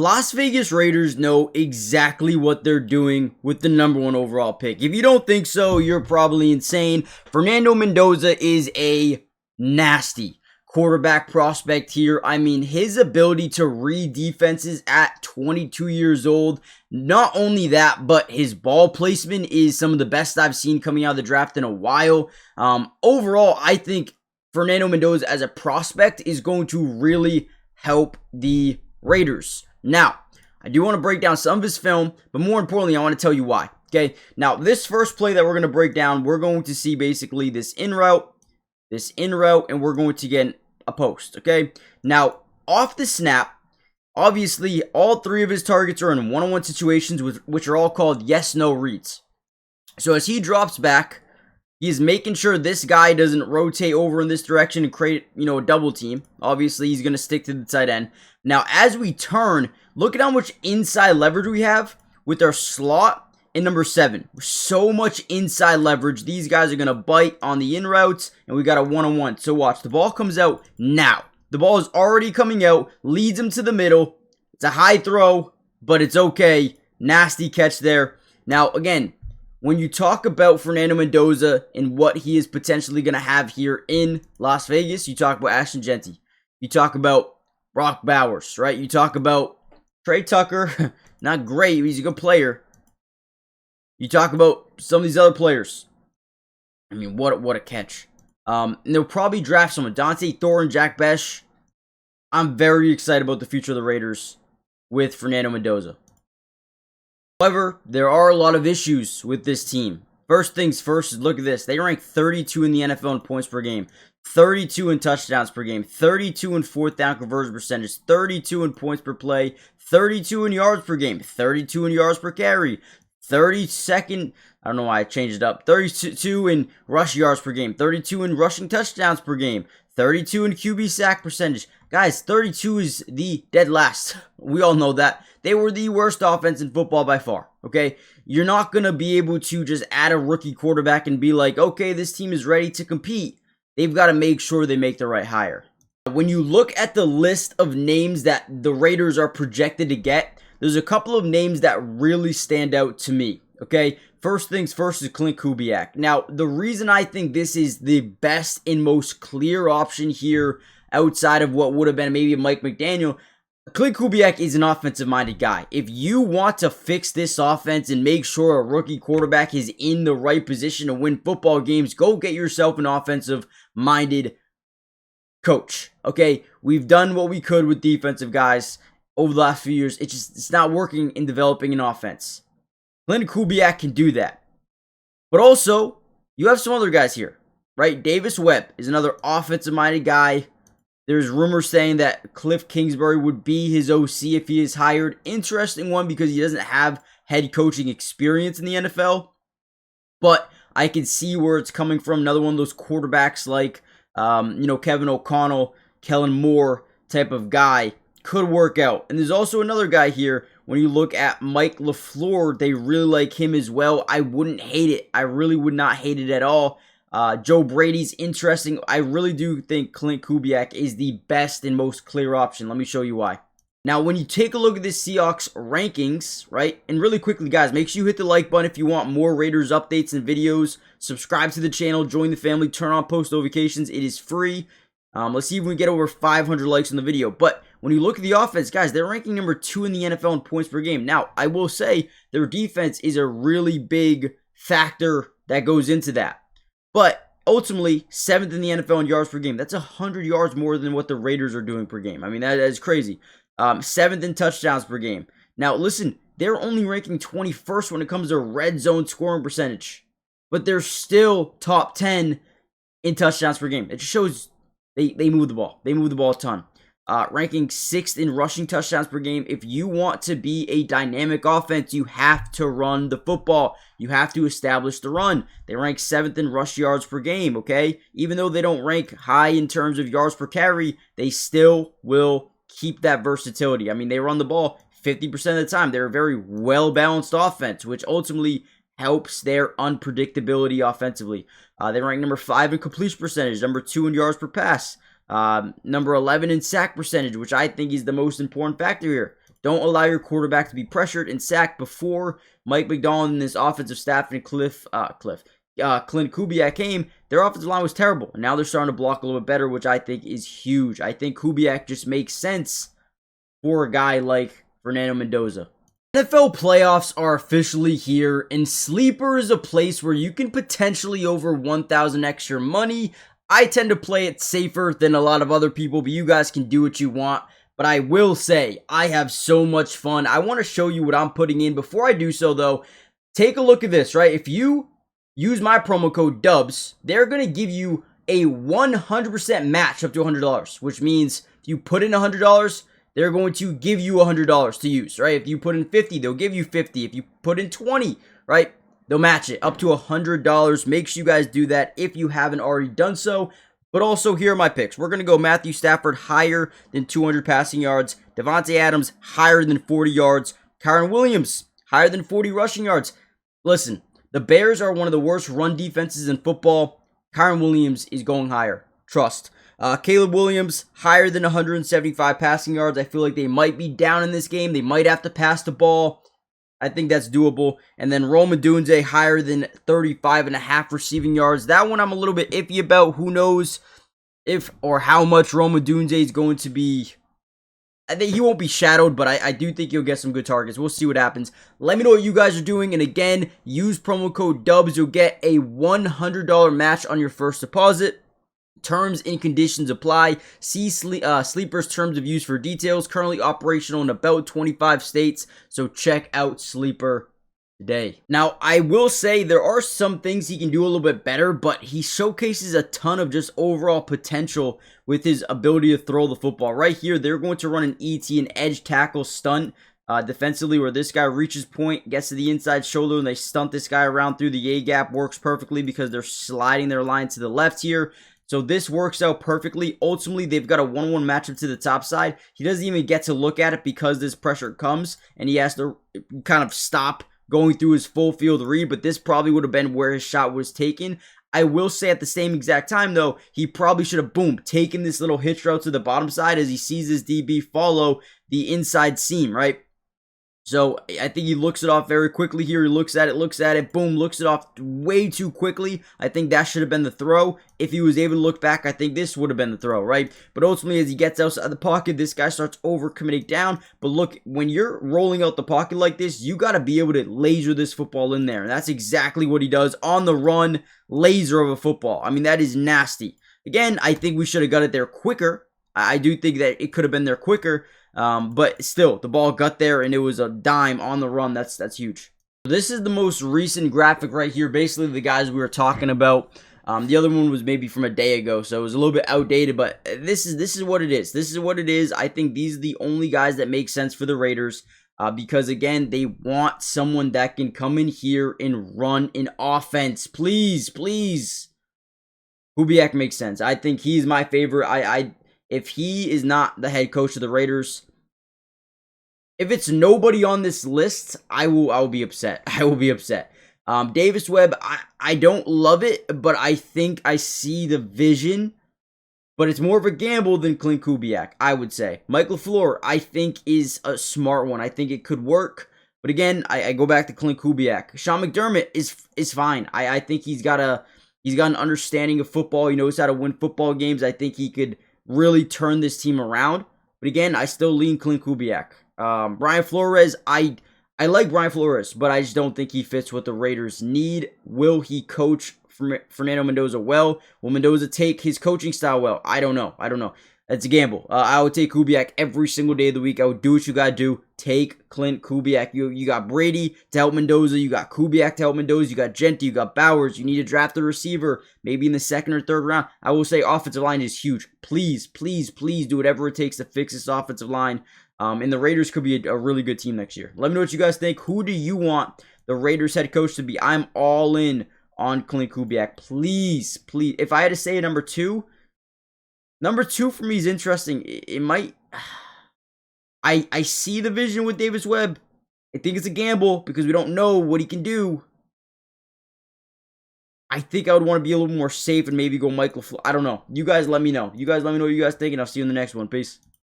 Las Vegas Raiders know exactly what they're doing with the #1 overall pick. If you don't think so, you're probably insane. Fernando Mendoza is a nasty quarterback prospect here. I mean, his ability to read defenses at 22 years old, not only that, but his ball placement is some of the best I've seen coming out of the draft in a while. Overall, I think Fernando Mendoza as a prospect is going to really help the Raiders. Now, I do want to break down some of his film, but more importantly, I want to tell you why. Okay, now this first play that we're going to break down, we're going to see basically this in route, and we're going to get a post. Okay, now off the snap, obviously all three of his targets are in one-on-one situations, which are all called yes/no reads. So as he drops back, he's making sure this guy doesn't rotate over in this direction and create, a double team. Obviously, he's going to stick to the tight end. Now, as we turn, look at how much inside leverage we have with our slot and number 7. So much inside leverage. These guys are going to bite on the in routes, and we got a one-on-one. So watch, the ball comes out now. The ball is already coming out, leads him to the middle. It's a high throw, but it's okay. Nasty catch there. Now, again, when you talk about Fernando Mendoza and what he is potentially going to have here in Las Vegas, you talk about Ashton Genty. You talk about Brock Bowers, right? You talk about Trey Tucker. Not great. He's a good player. You talk about some of these other players. I mean, what a catch. And they'll probably draft someone. Dante Thornton, Jack Besh. I'm very excited about the future of the Raiders with Fernando Mendoza. However, there are a lot of issues with this team. First things first is look at this. They rank 32 in the NFL in points per game, 32 in touchdowns per game, 32 in fourth down conversion percentage, 32 in points per play, 32 in yards per game, 32 in yards per carry, 32nd, I don't know why I changed it up, 32 in rush yards per game, 32 in rushing touchdowns per game, 32 in QB sack percentage. Guys, 32 is the dead last. We all know that. They were the worst offense in football by far, okay? You're not going to be able to just add a rookie quarterback and be like, okay, this team is ready to compete. They've got to make sure they make the right hire. When you look at the list of names that the Raiders are projected to get, there's a couple of names that really stand out to me, okay? First things first is Klint Kubiak. Now, the reason I think this is the best and most clear option here outside of what would have been maybe Mike McDaniel, Klint Kubiak is an offensive-minded guy. If you want to fix this offense and make sure a rookie quarterback is in the right position to win football games, go get yourself an offensive-minded coach. Okay, we've done what we could with defensive guys over the last few years. It's not working in developing an offense. Klint Kubiak can do that. But also, you have some other guys here, right? Davis Webb is another offensive-minded guy. There's rumors saying that Cliff Kingsbury would be his OC if he is hired. Interesting one because he doesn't have head coaching experience in the NFL. But I can see where it's coming from. Another one of those quarterbacks like, Kevin O'Connell, Kellen Moore type of guy could work out. And there's also another guy here. When you look at Mike LaFleur, they really like him as well. I wouldn't hate it. I really would not hate it at all. Joe Brady's interesting. I really do think Klint Kubiak is the best and most clear option. Let me show you why. Now, when you take a look at the Seahawks rankings, right? And really quickly, guys, make sure you hit the like button if you want more Raiders updates and videos. Subscribe to the channel, join the family, turn on post notifications. It is free. Let's see if we can get over 500 likes on the video. But when you look at the offense, guys, they're ranking number 2 in the NFL in points per game. Now, I will say their defense is a really big factor that goes into that. But ultimately, 7th in the NFL in yards per game. That's 100 yards more than what the Raiders are doing per game. I mean, that is crazy. 7th in touchdowns per game. Now, listen, they're only ranking 21st when it comes to red zone scoring percentage. But they're still top 10 in touchdowns per game. It just shows they move the ball. They move the ball a ton. Ranking 6th in rushing touchdowns per game. If you want to be a dynamic offense, you have to run the football. You have to establish the run. They rank 7th in rush yards per game, okay? Even though they don't rank high in terms of yards per carry, they still will keep that versatility. I mean, they run the ball 50% of the time. They're a very well-balanced offense, which ultimately helps their unpredictability offensively. They rank number 5 in completion percentage, number 2 in yards per pass. Number 11 in sack percentage, which I think is the most important factor here. Don't allow your quarterback to be pressured and sacked. Before Mike McDonald and his offensive staff and Klint Kubiak came, their offensive line was terrible. And now they're starting to block a little bit better, which I think is huge. I think Kubiak just makes sense for a guy like Fernando Mendoza. NFL playoffs are officially here, and Sleeper is a place where you can potentially over 1,000 extra money. I tend to play it safer than a lot of other people, but you guys can do what you want. But I will say, I have so much fun. I want to show you what I'm putting in. Before I do so, though, take a look at this, right? If you use my promo code DUBS, they're going to give you a 100% match up to $100, which means if you put in $100, they're going to give you $100 to use, right? If you put in 50, they'll give you 50. If you put in 20, right, they'll match it up to $100. Make sure you guys do that if you haven't already done so. But also, here are my picks. We're going to go Matthew Stafford higher than 200 passing yards. Devontae Adams higher than 40 yards. Kyren Williams higher than 40 rushing yards. Listen, the Bears are one of the worst run defenses in football. Kyren Williams is going higher. Trust. Caleb Williams, higher than 175 passing yards. I feel like they might be down in this game. They might have to pass the ball. I think that's doable. And then Rome Odunze, higher than 35.5 receiving yards. That one I'm a little bit iffy about. Who knows if or how much Rome Odunze is going to be. I think he won't be shadowed, but I do think he'll get some good targets. We'll see what happens. Let me know what you guys are doing. And again, use promo code DUBS. You'll get a $100 match on your first deposit. Terms and conditions apply. See Sleeper's terms of use for details. Currently operational in about 25 states, so check out Sleeper today. Now, I will say there are some things he can do a little bit better, but he showcases a ton of just overall potential with his ability to throw the football. Right here, they're going to run an ET, an edge tackle stunt defensively, where this guy reaches point, gets to the inside shoulder, and they stunt this guy around through the A-gap. Works perfectly because they're sliding their line to the left here. So this works out perfectly. Ultimately, they've got a 1-1 matchup to the top side. He doesn't even get to look at it because this pressure comes, and he has to kind of stop going through his full field read, but this probably would have been where his shot was taken. I will say at the same exact time, though, he probably should have, boom, taken this little hitch route to the bottom side as he sees his DB follow the inside seam, right? So I think he looks it off very quickly here. He looks at it, boom, looks it off way too quickly. I think that should have been the throw. If he was able to look back, I think this would have been the throw, right? But ultimately, as he gets outside the pocket, this guy starts overcommitting down. But look, when you're rolling out the pocket like this, you got to be able to laser this football in there. And that's exactly what he does on the run, laser of a football. I mean, that is nasty. Again, I think we should have got it there quicker. I do think that it could have been there quicker. But still, the ball got there and it was a dime on the run. That's huge. This is the most recent graphic right here. Basically, the guys we were talking about. The other one was maybe from a day ago, so it was a little bit outdated. But this is what it is. This is what it is. I think these are the only guys that make sense for the Raiders. Because again, they want someone that can come in here and run an offense. Please, please. Kubiak makes sense. I think he's my favorite. If he is not the head coach of the Raiders, if it's nobody on this list, I will be upset. I will be upset. Davis Webb, I don't love it, but I think I see the vision. But it's more of a gamble than Klint Kubiak, I would say. Mike LaFleur, I think, is a smart one. I think it could work. But again, I go back to Klint Kubiak. Sean McDermott is fine. I think he's got an understanding of football. He knows how to win football games. I think he could really turn this team around. But again, I still lean Klint Kubiak. Brian Flores, I like Brian Flores, but I just don't think he fits what the Raiders need. Will he coach Fernando Mendoza well? Will Mendoza take his coaching style well? I don't know. That's a gamble. I would take Kubiak every single day of the week. I would do what you got to do. Take Klint Kubiak. You got Brady to help Mendoza. You got Kubiak to help Mendoza. You got Genti. You got Bowers. You need to draft a receiver, maybe in the second or third round. I will say offensive line is huge. Please, please, please do whatever it takes to fix this offensive line. And the Raiders could be a really good team next year. Let me know what you guys think. Who do you want the Raiders head coach to be? I'm all in on Klint Kubiak. Please, please. If I had to say a number two for me is interesting. It might. I see the vision with Davis Webb. I think it's a gamble because we don't know what he can do. I think I would want to be a little more safe and maybe go Mike LaFleur. I don't know. You guys let me know. You guys let me know what you guys think, and I'll see you in the next one. Peace.